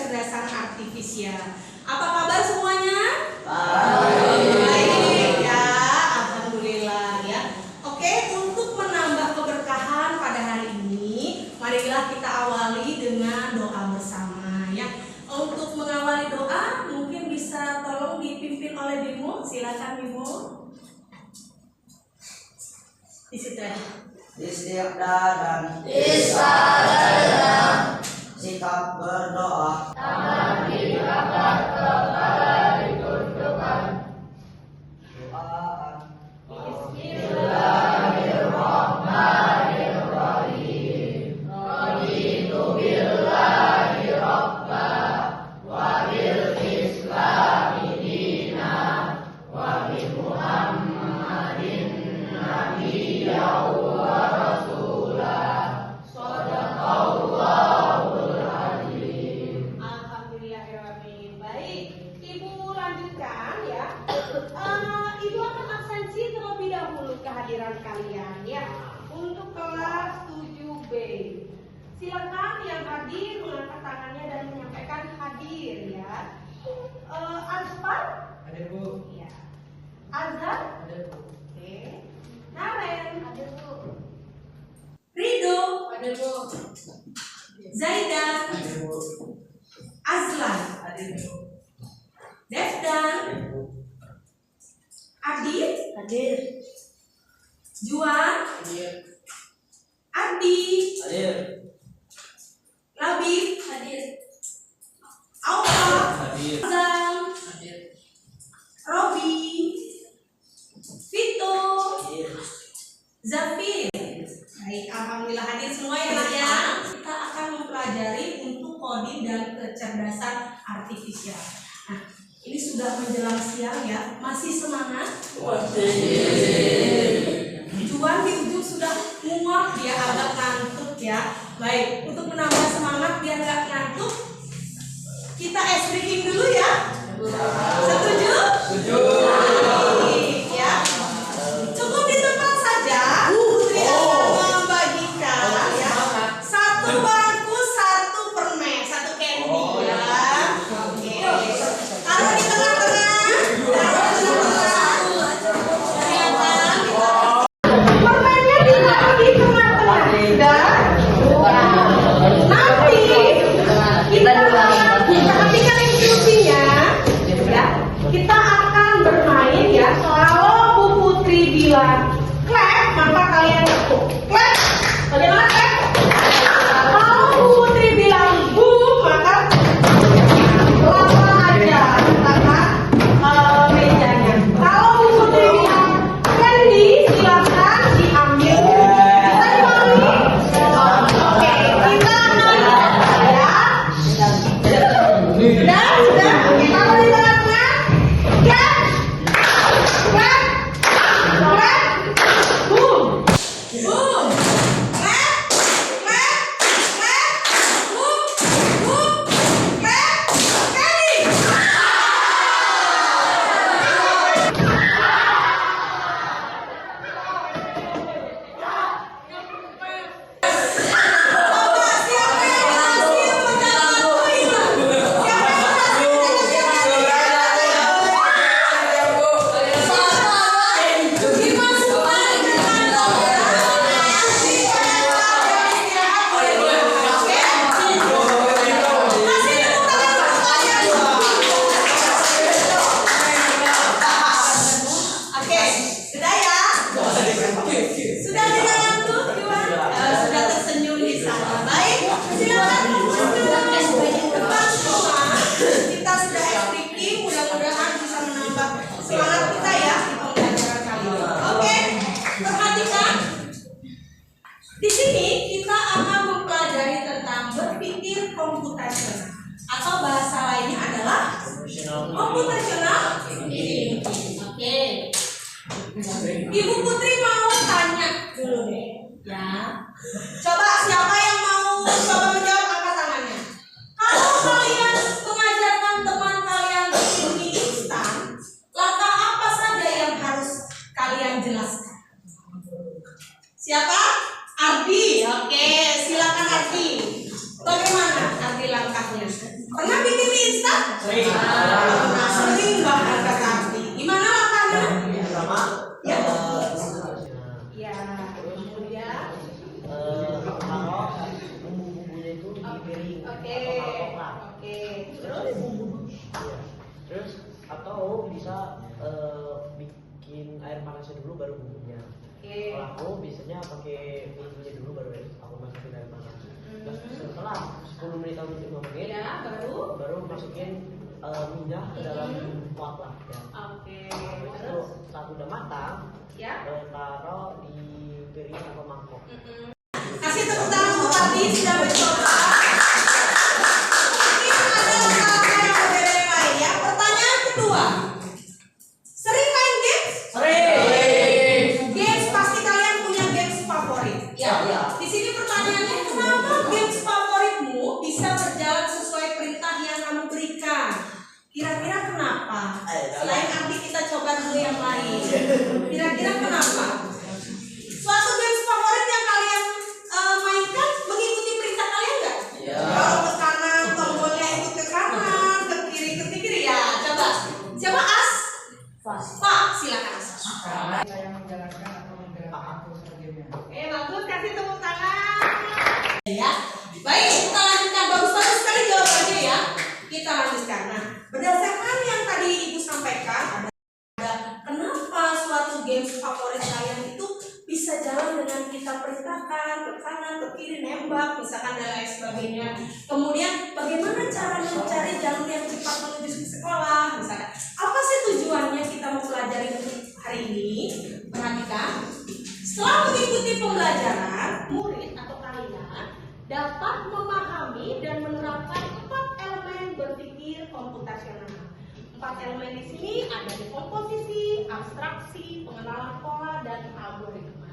kecerdasan artifisial. Apa kabar semuanya? Baik. Baik ya, alhamdulillah ya. Oke, untuk menambah keberkahan pada hari ini, marilah kita awali dengan doa bersama ya. Untuk mengawali doa, mungkin bisa tolong dipimpin oleh Bimo. Silakan Bimo. Di situ aja. Istiqda dan sikap berdoa. Alhamdulillahirrahmanirrahim. Baik, Ibu lanjutkan ya. Ibu akan absensi terlebih dahulu kehadiran kalian ya. Untuk kelas 7B. Silakan yang hadir mengangkat tangannya dan menyampaikan hadir ya. Azfar? Ada Bu. Ya. Azhar? Ada Bu. Oke. Naren? Ada Bu. Rido? Ada Bu. Zaidan? Ada Bu. Azlan? Ada Bu. Devdan? Adit? Hadir. Juan? Hadir. Ardi? Hadir. Labib? Hadir. Aufa? Hadir. Azam? Hadir. Robi? Vito? Hadir. Zafir? Baik, alhamdulillah hadir semua ya Nak ya. Kita akan mempelajari untuk coding dan kecerdasan artifisial. Nah, ini sudah menjelang siang ya. Masih semangat? Juan di ujung sudah muak, dia agak ngantuk ya. Baik, untuk menambah semangat biar nggak ngantuk, kita ice breaking dulu ya. Setuju? Setuju. Baik ya. Cukup di tempat saja. Putri akan membagikan ya. Satu bangku, satu permen, satu candy ya. Oke. Taruh di tengah-tengah. Permennya ditaruh di tengah-tengah. Dan nanti kita perhatikan instruksinya ya. Kita akan bermain ya. Kalau Bu Putri bilang clap, maka kalian tepuk. Clap. Bagaimana clap? Kalau Bu Putri bilang boom, maka pelan-pelan aja letakkan mejanya. Kalau Bu Putri bilang candy, silakan diambil. Kita dimana? Oke, kita akan ya. Sudah, kita taruh di tengah-tengah. Clap, clap, clap, boom, boom, clap, clap, clap, boom, boom, clap, candy. Coba siapa yang berhasil mendapat poin? Siapa yang berhasil Sering. Sering bahkan kata arti. Gimana langkahnya? Pertama, Ya. Ya, kemudian taruh bumbu-bumbunya itu di piring oke, atau mangkok lah. oke. Terus bumbu. Terus atau bisa bikin air panasnya dulu baru bumbunya. Oke. Kalau aku biasanya pakai bumbunya dulu baru aku masukin air panas. Terus setelah 10 menit atau 15 menit, Ya, baru. masukin minyak ke dalam pot lah ya. Oke. Terus Terus, saat udah matang, ya. taruh di piring atau mangkok. Kasih tepuk tangan untuk Tati sudah mencoba. Mungkin ada langkah yang berbeda yang lain ya. Pertanyaan kedua. Sering main games? Sering. Games pasti kalian punya games favorit. Ya. Di sini pertanyaannya, kenapa games favoritmu bisa berjalan sesuai perintah yang kamu berikan? Kira-kira kenapa? Selain nanti kita coba dulu yang lain. Kira-kira kenapa? Suatu games favorit yang kalian mainkan mengikuti perintah kalian nggak? Ya. Kalau ke kanan, tombolnya ikut ke kanan, ke kiri ya. Coba. Siapa As? Pak, silakan. Saya menjalankan atau menjalankan sebagainya. Bagus, kasih tepuk tangan. Ya, baik, kita lanjutkan. Bagus sekali jawabannya ya. Kita lanjutkan. Nah, berdasarkan yang tadi Ibu sampaikan, ada kenapa suatu games favorit kalian itu bisa jalan dengan kita perintahkan ke kanan, ke kiri, nembak, misalkan dan lain sebagainya. Kemudian bagaimana cara mencari jalur yang cepat menuju ke sekolah, misalkan. Apa sih tujuannya kita mempelajari hari ini? Perhatikan. Setelah mengikuti pembelajaran, Murid atau kalian dapat memahami dan menerapkan 4 elemen berpikir komputasional. 4 elemen di sini ada di komposisi, abstraksi, pengenalan pola, dan algoritma.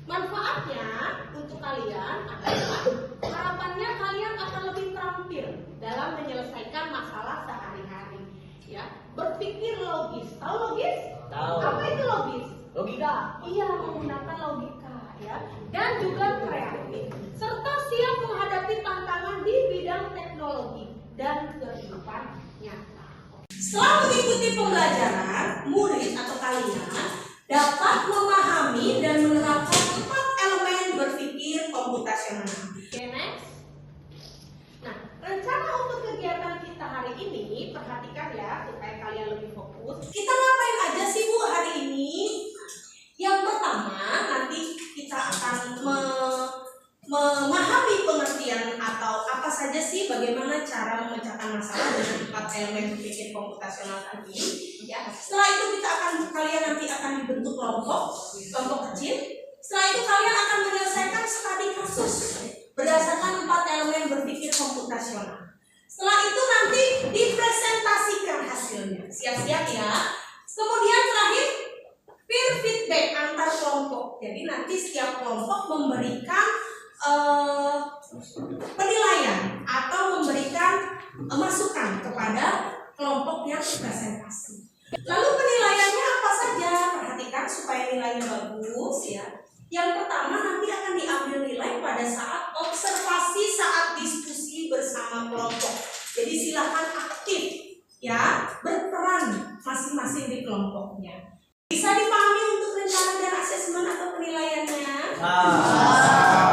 Manfaatnya untuk kalian adalah harapannya kalian akan lebih terampil dalam menyelesaikan masalah sehari-hari. Ya, berpikir logis. Tahu logis? Tahu. Apa itu logis? Logika. Iya, menggunakan logika ya, dan juga kreatif, serta siap menghadapi tantangan di bidang teknologi dan kehidupan nyata. setelah mengikuti pembelajaran, murid atau kalian dapat memahami dan menerapkan 4 elemen berpikir komputasional. Oke, next. Nah, rencana untuk kegiatan kita hari ini, perhatikan ya supaya kalian lebih fokus. Kita ngapain aja sih Bu hari ini? Yang pertama, nanti kita akan memahami pengertian atau apa saja sih bagaimana cara memecahkan masalah dengan 4 elemen berpikir komputasional tadi. Ya, setelah itu kalian nanti akan dibentuk kelompok kecil. Setelah itu kalian akan menyelesaikan studi kasus berdasarkan 4 elemen berpikir komputasional. Setelah itu nanti dipresentasikan hasilnya. Siap-siap ya. Kemudian terakhir peer feedback antar kelompok. Jadi nanti setiap kelompok memberikan penilaian atau memberikan masukan kepada kelompok yang presentasi. Lalu penilaiannya apa saja? Perhatikan supaya nilainya bagus ya. Yang pertama nanti akan diambil nilai pada saat observasi saat diskusi bersama kelompok. Jadi silakan aktif ya, berperan masing-masing di kelompoknya. Bisa dipahami untuk rencana dan asesmen atau penilaiannya?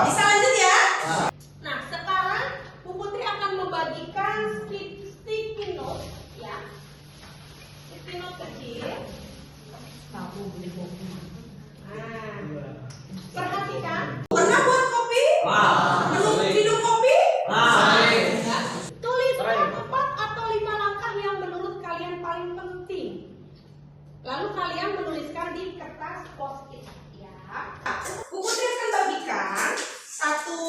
Bisa lanjut ya? Nah, sekarang Bu Putri akan membagikan sticky note ya. Sticky note kecil. Nah, perhatikan. Pernah buat kopi? Minum kopi? Tuliskan 4 atau 5 langkah yang menurut kalian paling penting. Lalu kalian menuliskan di kertas post-it ya. Bu Putri akan bagikan satu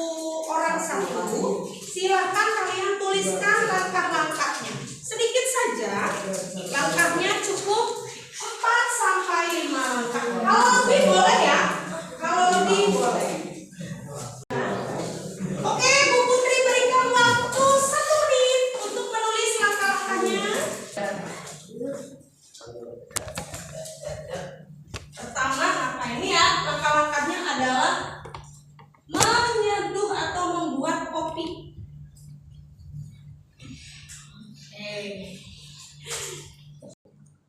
orang satu. Silakan kalian tuliskan langkah-langkahnya. Sedikit saja. Langkahnya cukup 4 sampai 5 langkah. Kalau lebih boleh ya. Kalau lebih boleh. Oke, Bu Putri berikan waktu 1 menit untuk menulis langkah-langkahnya. Pertama,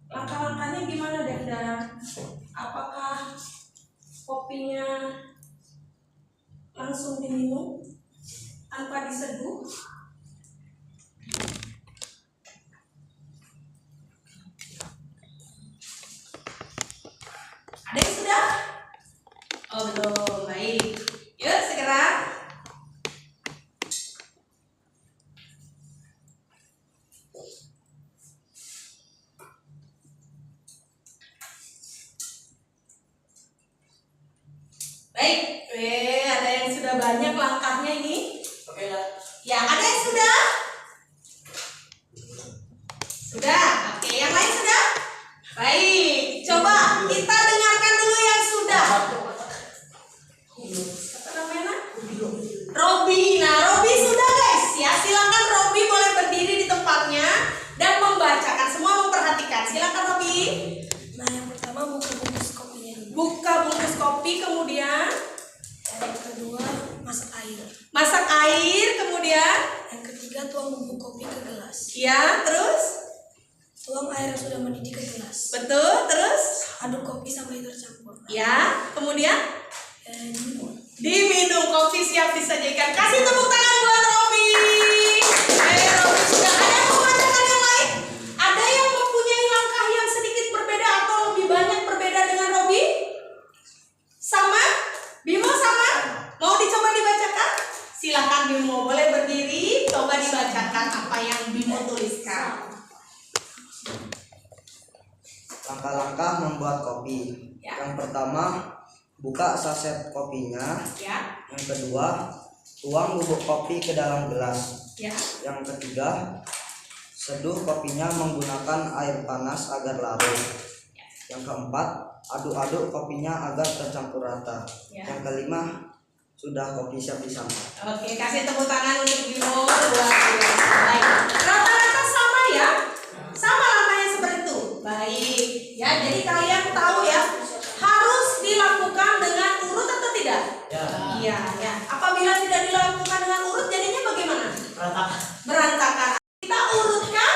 Langkah-langkahnya gimana Denda? Apakah kopinya langsung diminum tanpa diseduh? Ada yang sudah? Oh belum, baik. Yuk segera. Baik, ada yang sudah banyak langkahnya ini. Oke lah. Ya, ada yang sudah? Sudah, oke. Yang lain sudah? Baik, coba kita dengarkan dulu yang sudah. Apa namanya? Robi. Nah, Robi sudah guys. Ya, silakan Robi boleh berdiri di tempatnya dan membacakan. Semua memperhatikan. Silakan Robi. Nah, yang pertama buka bungkus kopinya dulu. Buka bungkus kopi, kemudian Yang kedua, masak air. masak air, kemudian Yang ketiga, tuang bubuk kopi ke gelas. ya, terus Tuang air yang sudah mendidih ke gelas. betul, terus Aduk kopi sampai tercampur. ya, kemudian Diminum. diminum. Kopi siap disajikan. Kasih tepuk tangan buat Robi. Robi sudah. Ada yang membacakan yang lain? Ada yang mempunyai langkah yang sedikit berbeda atau lebih banyak berbeda dengan Robi? Sama? Bimo sama? Mau dicoba dibacakan? Silakan Bimo, boleh berdiri, coba dibacakan apa yang Bimo tuliskan. Langkah-langkah membuat kopi. Ya. Yang pertama, buka saset kopinya. Ya, Yang kedua, tuang bubuk kopi ke dalam gelas. ya. Yang ketiga, seduh kopinya menggunakan air panas agar larut. Yang keempat, aduk-aduk kopinya agar tercampur rata. Ya. Yang kelima, sudah kopi siap disantap. Oke, kasih tepuk tangan untuk Bimo. Baik. Rata-rata sama ya? Sama langkahnya seperti itu. Baik. Ya, jadi kalian tahu ya, harus dilakukan dengan urut atau tidak? Ya. Iya, ya. Apabila tidak dilakukan dengan urut, jadinya bagaimana? Rata. Berantakan. Kita urutkan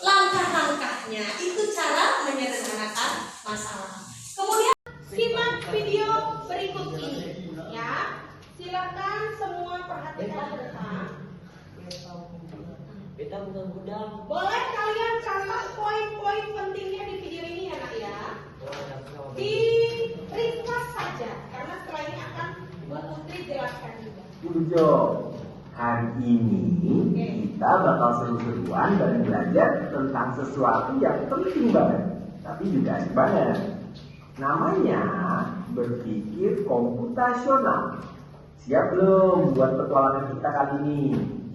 langkah-langkahnya. Itu cara menyederhanakan masalah. Kemudian Simak video berikut ini ya. Silakan semua perhatikan bersama. Beta bukan gudang. Boleh kalian catat poin-poin pentingnya di video ini ya nak ya. Di ringkas saja karena setelah ini akan Bu Putri jelaskan juga. Ujo, hari ini kita bakal seru-seruan dan belajar tentang sesuatu yang penting banget, tapi juga asik banget. Namanya berpikir komputasional. Siap belum buat petualangan kita kali ini?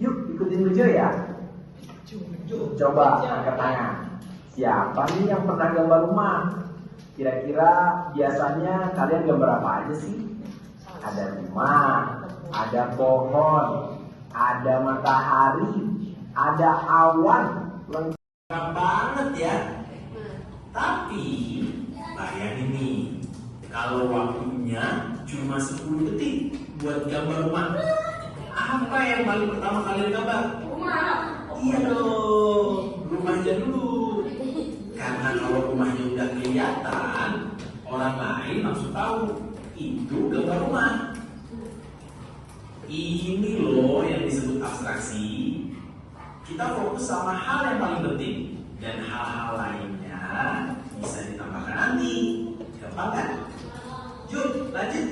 Yuk ikutin Ujo ya. Coba angkat tangan. Siapa nih yang pernah gambar rumah? Kira-kira biasanya kalian gambar apa aja sih? Ada rumah, ada pohon, ada matahari, ada awan. Lengkap banget ya. Tapi bayangin nih, kalau waktunya cuma 10 detik buat gambar rumah, apa yang paling pertama kalian gambar? Rumah. Iya dong, rumahnya dulu. Karena kalau rumahnya udah kelihatan, orang lain langsung tahu itu gambar rumah. Ini loh yang disebut abstraksi. Kita fokus sama hal yang paling penting dan hal-hal lainnya bisa ditambahkan nanti. Gampang kan? Yuk lanjut.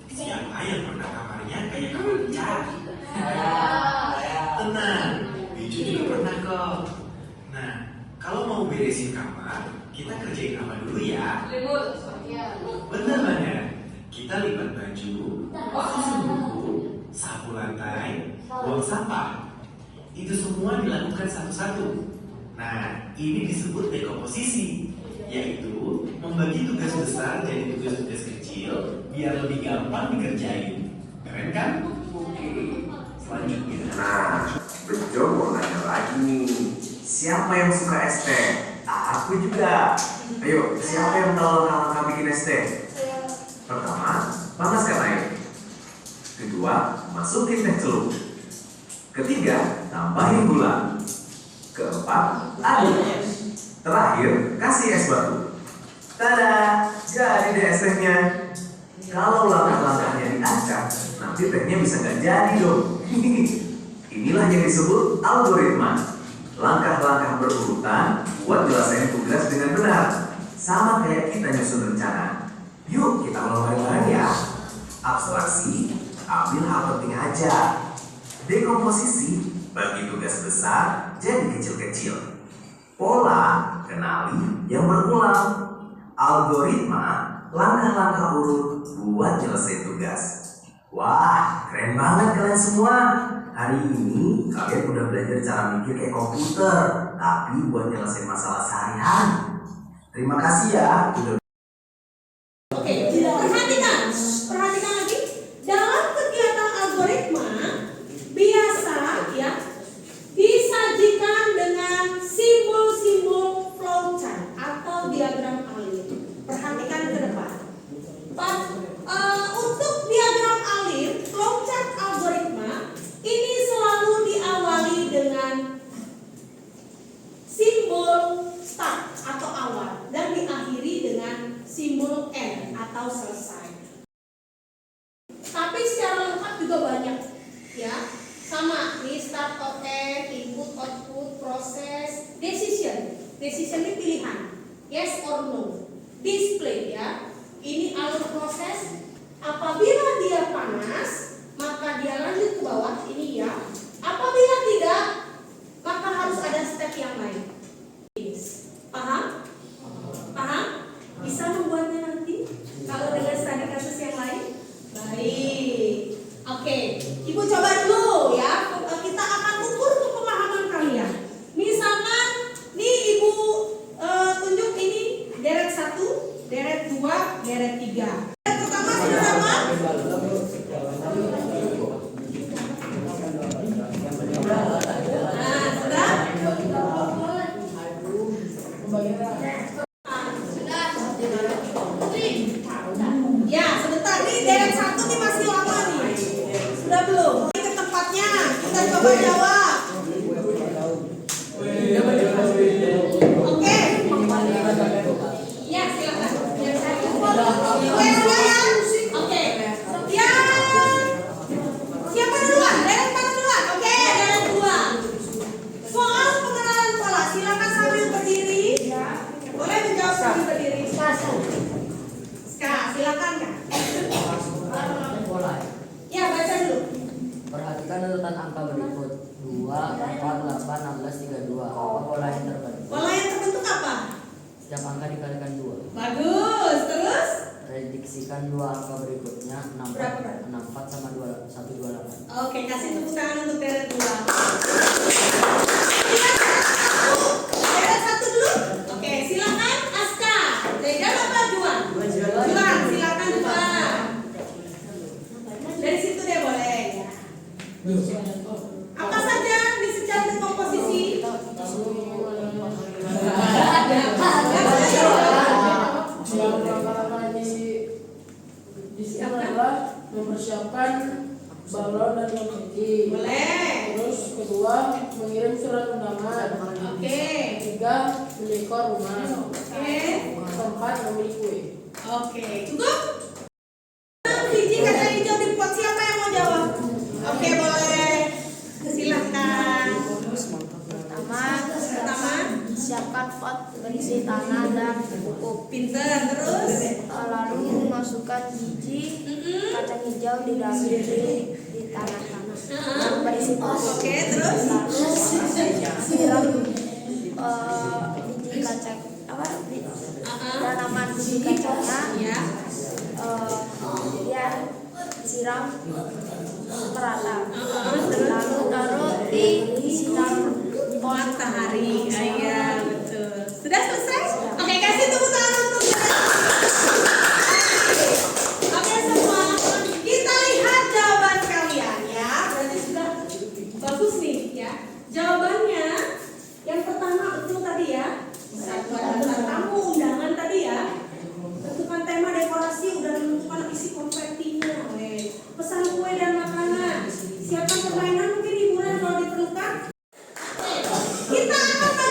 Siapa yang pernah kamarnya kayak kamar cat? Tenang, Biju juga pernah kok. Nah, kalau mau beresin kamar, kita kerjain apa dulu ya? Bener banget. Kita lipat baju, susun buku, sapu lantai, buang sampah. Itu semua dilakukan satu-satu. Nah, ini disebut dekomposisi, yaitu membagi tugas besar jadi tugas-tugas kecil biar lebih gampang dikerjain. Keren kan? Oke, selanjutnya. Nah, Bejo mau nanya lagi nih. Siapa yang suka es teh? Aku juga. Ayo, siapa yang tahu langkah bikin es teh? Pertama, panaskan air. Kedua, masukin teh celup. Ketiga, tambahin gula. Keempat, keempat, aduk. Terakhir, kasih es batu. Tada, jadi deh es tehnya. Kalau langkah-langkahnya diacak, nanti tehnya bisa nggak jadi dong. Inilah yang disebut algoritma. Langkah-langkah berurutan buat jelasin tugas dengan benar. Sama kayak kita nyusun rencana. Yuk kita ulang bareng-bareng ya. Abstraksi, ambil hal penting aja. Dekomposisi, bagi tugas besar jadi kecil-kecil. Pola, kenali yang berulang. Algoritma, langkah-langkah urut buat nyelesain tugas. Wah, keren banget kalian semua. Hari ini kalian udah belajar cara mikir kayak komputer, tapi buat nyelesain masalah sehari-hari. Terima kasih ya udah. Oke, perhatikan lagi. Dalam kegiatan algoritma biasa ya disajikan dengan simbol-simbol flowchart atau diagram alir. Perhatikan ke depan. Untuk diagram alir, flowchart algoritma ini selalu diawali dengan simbol start atau awal dan diakhiri dengan simbol end atau selesai. Tapi secara lengkap juga banyak, ya. Sama, nih start out end, input output, proses, decision. Decision ini pilihan, yes or no. Display ya, ini alur proses. Apabila dia panas, maka dia lanjut ke bawah, ini ya. Apabila tidak, maka harus ada step yang lain. Paham? Paham? Bisa membuatnya nanti kalau dengan studi kasus yang lain? Baik. Oke, Ibu coba dulu ya. Kita akan ukur pemahaman kalian. Misalkan nih Ibu tunjuk ini deret 1, deret 2, deret 3. Deret pertama sudah apa? Ya, sebentar nih deret 1 nih masih lama nih. Sudah belum? Ke tempatnya. Kita coba jawab. Oke. Ya, silakan. Oke, sudah ya. Oke. Ya. Siapa duluan? Deret mana duluan? Oke, deret 2. Soal pengenalan pola, silakan sambil berdiri. Boleh menjawab sambil berdiri. Ska, silakan Kak. Ya, baca dulu. Perhatikan urutan angka berikut 2, 4, 8, 16, 32. Apa pola yang terbentuk? Pola yang terbentuk apa? Setiap angka dikalikan 2. Bagus, terus? Prediksikan 2 angka berikutnya 64, Berapa? 64 sama 128. Oke, kasih tepuk tangan untuk deret 2. Deret 1 dulu. Oke, silakan Aska. Legal apa Juan? Juan, silakan Juan. Dari situ deh boleh. Apa saja di secara dekomposisi? Di sini adalah mempersiapkan balon dan konfeti. Boleh. Terus kedua mengirim surat undangan. Oke. Ketiga mendekor rumah. Oke. Keempat memilih kue. Oke, cukup? Biji kaca hijau dibuat, siapa yang mau jawab? Oke, boleh. Silakan. Pertama, siapkan pot berisi tanah dan pupuk. pinter. Terus? Lalu masukkan biji kacang hijau di dalam di tanah-tanah yang berisi pupuk. Oke, terus? Lalu siram biji kacang tanaman biji kacangnya. Ya. Kemudian siram merata. Lalu taruh di sinar Matahari. Iya, betul. Sudah selesai? Oke, kasih tepuk tangan untuk Oke semua, kita lihat jawaban kalian ya. Berarti sudah bagus nih ya. Jawabannya yang pertama betul tadi ya. Daftar tamu undangan tadi ya. Tentukan tema dekorasi, udah menentukan isi konfetinya. Pesan kue dan makanan. Siapkan permainan mungkin hiburan kalau diperlukan. Kita akan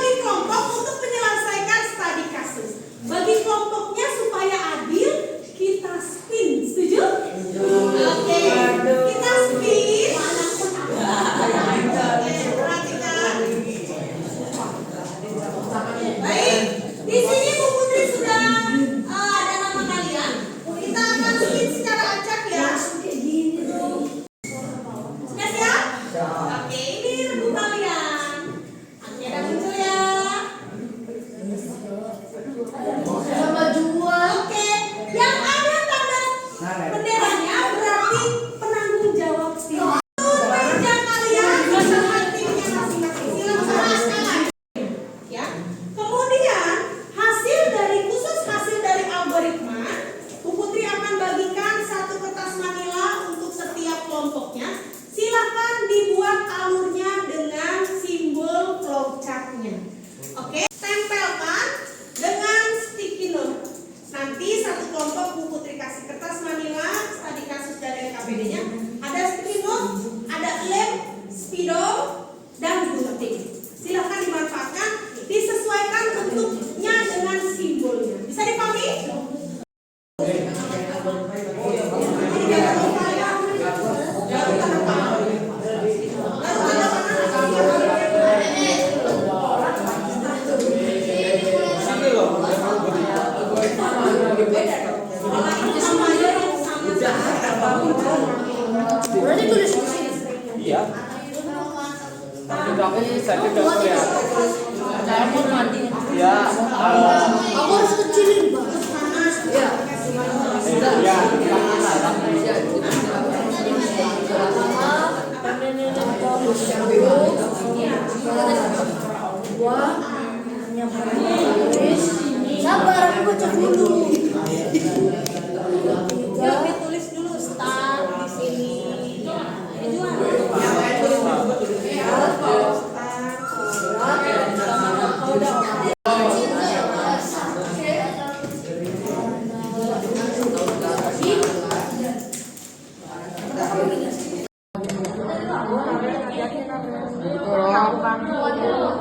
Ya, Aku harus kecilin, Bang. Iya. Sabar, aku baca dulu. Tapi tulis dulu start di sini. Ini juga.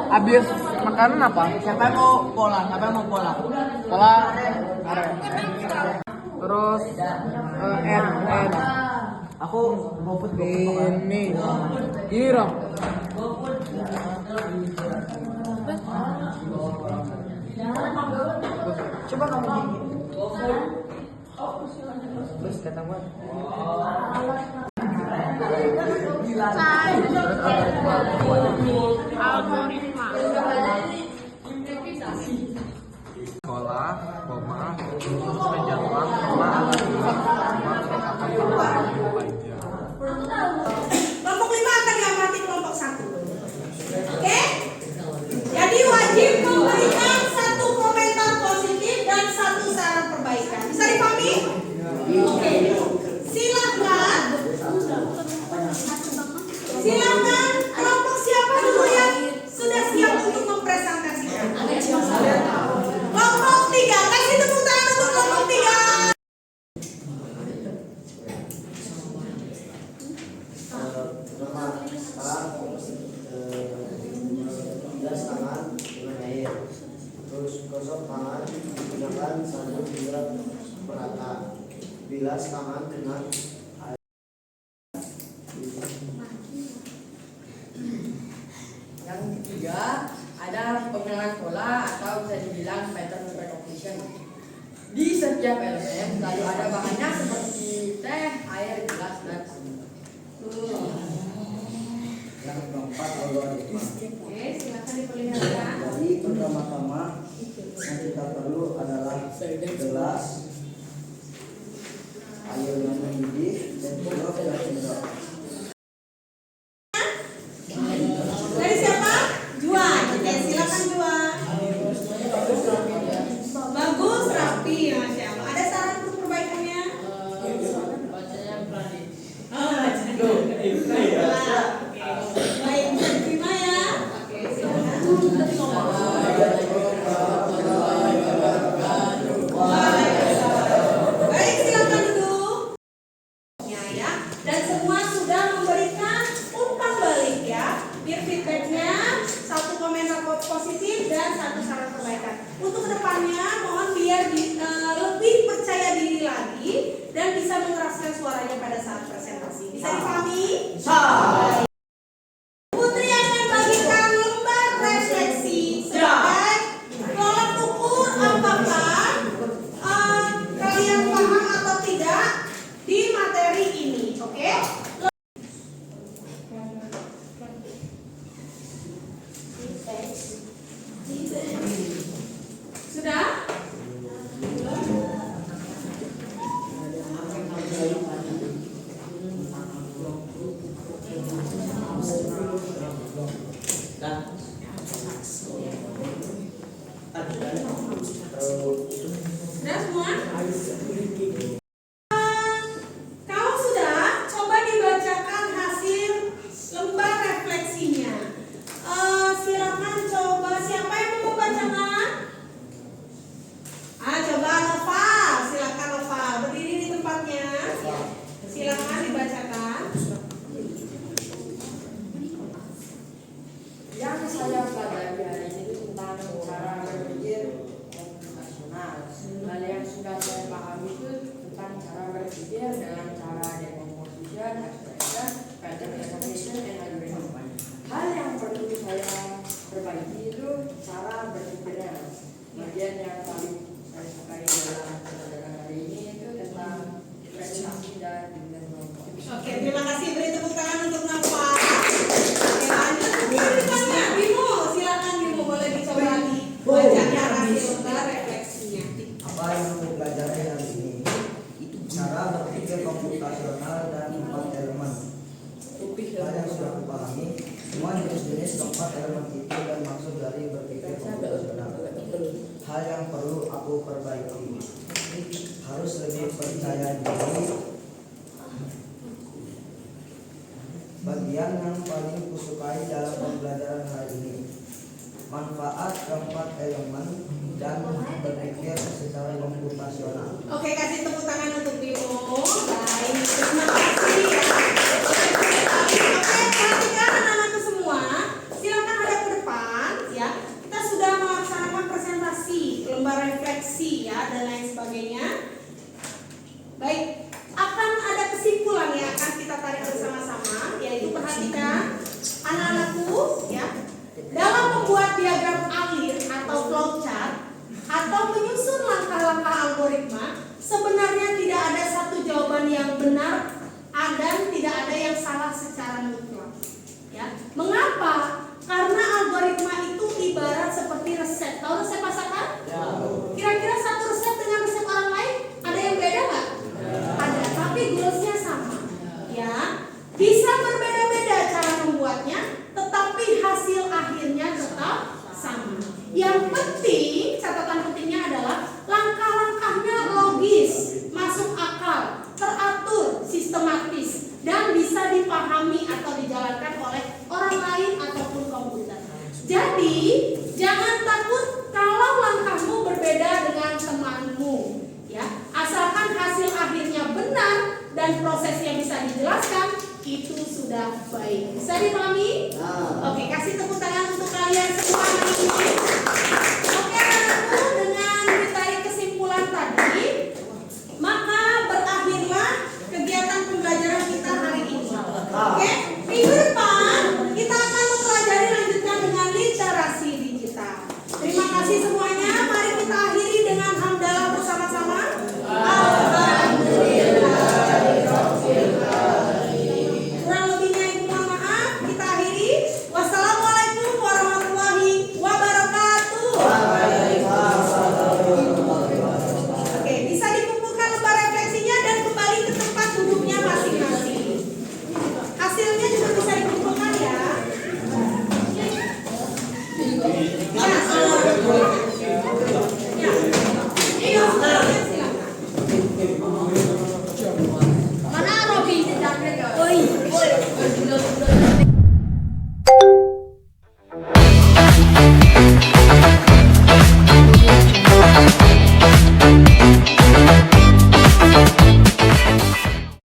Habis makanan apa? Siapa yang mau pola? Siapa yang mau pola? Pola karen. Terus N. Aku mau put ini. Ini dong. Coba kamu. Terus kata gue. Sekolah, koma, menjawab, koma, Kelompok 5 akan diamati kelompok 1. Oke? Jadi wajib memberikan 1 komentar positif dan 1 saran perbaikan. Bisa dipahami? Oke. Silakan. Silakan kelompok siapa dulu yang sudah siap untuk mempresentasikan? Kelompok 3. Kasih tepuk tangan untuk kelompok 3. Bilas tangan dengan air, terus gosok tangan menggunakan sabun hingga merata. Bilas tangan dengan air. Yang ketiga ada pengenalan pola atau bisa dibilang pattern recognition. Di setiap elemen selalu ada bahannya seperti teh, air, gelas, dan senyum. Yang keempat algoritma. Oke, silakan diperlihatkan. Jadi pertama-tama yang kita perlu adalah gelas, air yang mendidih, dan telur dan sendok. Dari siapa? Juan. Oke, silakan Juan. Bagus, rapi, Masya Allah. Ada saran untuk perbaikannya? Bacanya berani. Oh, baik, bisa diterima ya. Oke, silakan. Baik, silakan duduk. Ya, dan semua sudah memberikan umpan balik ya. Biar feedbacknya 1 komentar positif dan 1 saran perbaikan. Untuk kedepannya mohon biar lebih percaya diri lagi dan bisa mengeraskan suaranya pada saat presentasi. Bisa dipahami? Putri akan bagikan lembar refleksi sebagai tolak ukur apakah kalian paham atau tidak di materi ini, oke? Sudah? Sudah semua? Kalau sudah, coba dibacakan hasil lembar refleksinya. Silakan coba siapa yang mau membacakan? Coba Nova, silakan Nova berdiri di tempatnya. Silakan dibacakan. Yang saya pelajari hari ini tentang cara berpikir komputasional. Hal yang sudah saya pahami itu tentang cara berpikir dengan cara decomposition, expression, pattern recognition, and algorithm. Hal yang perlu saya perbaiki itu cara berpikirnya. Bagian yang paling saya sukai dalam pelajaran hari ini itu tentang presentasi dan bimbingan kelompok. Oke, terima kasih. Beri tepuk tangan untuk Nova. Oke, lanjut. Depannya, Bimo. hal yang perlu aku perbaiki. Harus lebih percaya diri. Bagian yang paling kusukai dalam pembelajaran hari ini, manfaat keempat elemen dan berpikir secara komputasional. Oke, kasih tepuk tangan untuk Bimo. Baik, terima kasih ya. Oke, perhatikan anak-anakku semua. Silakan hadap ke depan ya. Kita sudah melaksanakan presentasi, lembar refleksi ya dan lain sebagainya. Baik, akan ada kesimpulan yang akan kita tarik bersama-sama, yaitu perhatikan anak-anakku ya. Dalam membuat diagram alir atau flowchart atau menyusun langkah-langkah algoritma, sebenarnya tidak ada satu jawaban yang benar dan tidak ada yang salah secara mutlak. Ya, mengapa? Karena algoritma itu ibarat seperti resep. Tahu resep masakan? Kira-kira satu resep dengan resep orang lain ada yang beda nggak? Ada, tapi goalsnya sama. Ya, bisa berbeda-beda cara membuatnya, tetapi hasil akhirnya tetap sama. Yang penting, catatan pentingnya adalah langkah-langkahnya logis, masuk akal, teratur, sistematis, dan bisa dipahami atau dijalankan oleh orang lain ataupun komputer. Jadi, jangan takut kalau langkahmu berbeda dengan temanmu, ya. Asalkan hasil akhirnya benar dan prosesnya bisa dijelaskan, itu sudah baik. Bisa dipahami? Oke, kasih tepuk tangan untuk kalian semua.